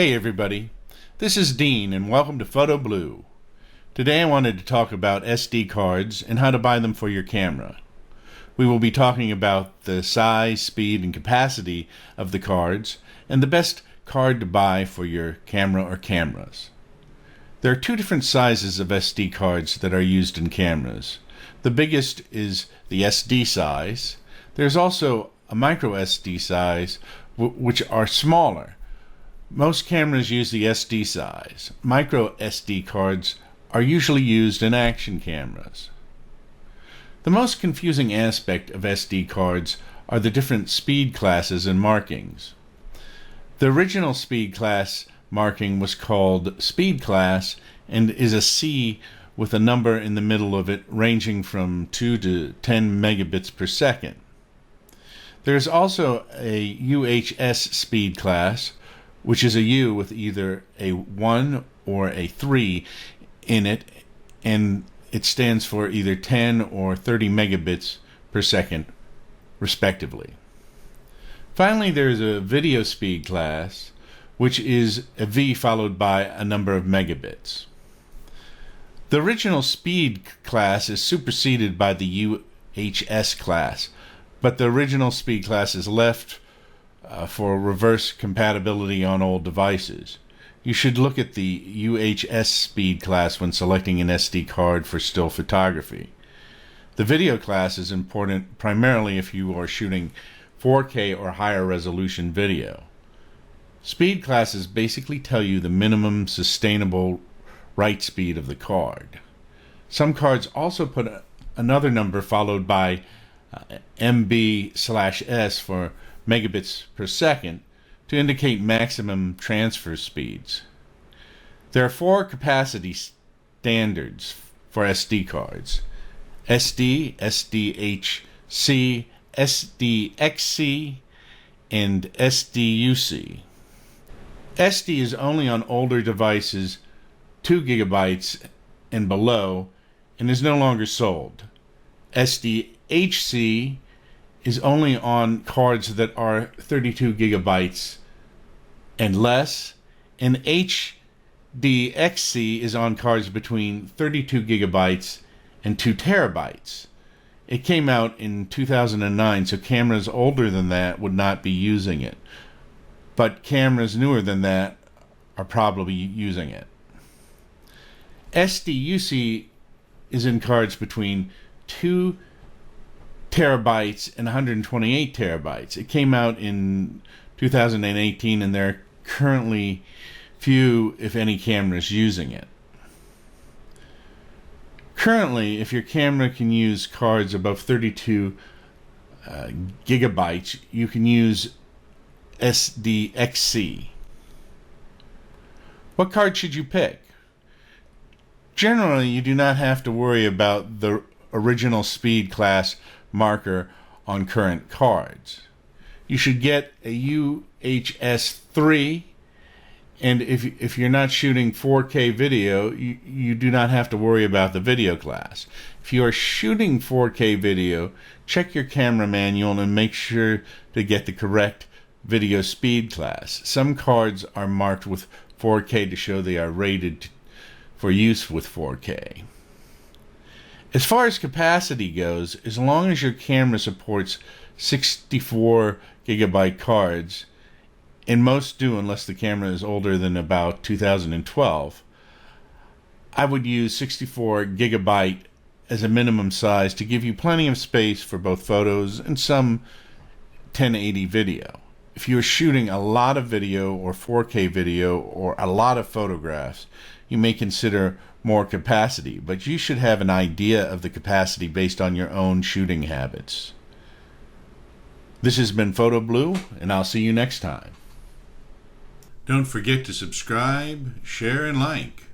Hey everybody, this is Dean and welcome to Photo Blue. Today I wanted to talk about SD cards and how to buy them for your camera. We will be talking about the size, speed, and capacity of the cards and the best card to buy for your camera or cameras. There are two different sizes of SD cards that are used in cameras. The biggest is the SD size. There's also a micro SD size, which are smaller. Most cameras use the SD size. Micro SD cards are usually used in action cameras. The most confusing aspect of SD cards are the different speed classes and markings. The original speed class marking was called speed class and is a C with a number in the middle of it ranging from 2 to 10 megabits per second. There is also a UHS speed class, which is a U with either a 1 or a 3 in it, and it stands for either 10 or 30 megabits per second, respectively. Finally, there is a video speed class, which is a V followed by a number of megabits. The original speed class is superseded by the UHS class, but the original speed class is left for reverse compatibility on old devices. You should look at the UHS speed class when selecting an SD card for still photography. The video class is important primarily if you are shooting 4K or higher resolution video. Speed classes basically tell you the minimum sustainable write speed of the card. Some cards also put another number followed by MB/S for megabits per second to indicate maximum transfer speeds. There are 4 capacity standards for SD cards: SD, SDHC, SDXC, and SDUC. SD is only on older devices 2 gigabytes and below and is no longer sold. SDHC is only on cards that are 32 gigabytes and less, and HDXC is on cards between 32 gigabytes and 2 terabytes. It came out in 2009, so cameras older than that would not be using it, but cameras newer than that are probably using it. SDUC is in cards between 2 terabytes and 128 terabytes. It came out in 2018 and there are currently few, if any, cameras using it. Currently, if your camera can use cards above 32 gigabytes, you can use SDXC. What card should you pick? Generally, you do not have to worry about the original speed class marker on current cards. You should get a UHS 3, and if you're not shooting 4K video, you do not have to worry about the video class. If you are shooting 4K video, check your camera manual and make sure to get the correct video speed class. Some cards are marked with 4K to show they are rated for use with 4K. As far as capacity goes, as long as your camera supports 64 gigabyte cards, and most do unless the camera is older than about 2012, I would use 64 gigabyte as a minimum size to give you plenty of space for both photos and some 1080 video. If you are shooting a lot of video or 4K video or a lot of photographs, you may consider more capacity, but you should have an idea of the capacity based on your own shooting habits. This has been Photo Blue, and I'll see you next time. Don't forget to subscribe, share, and like.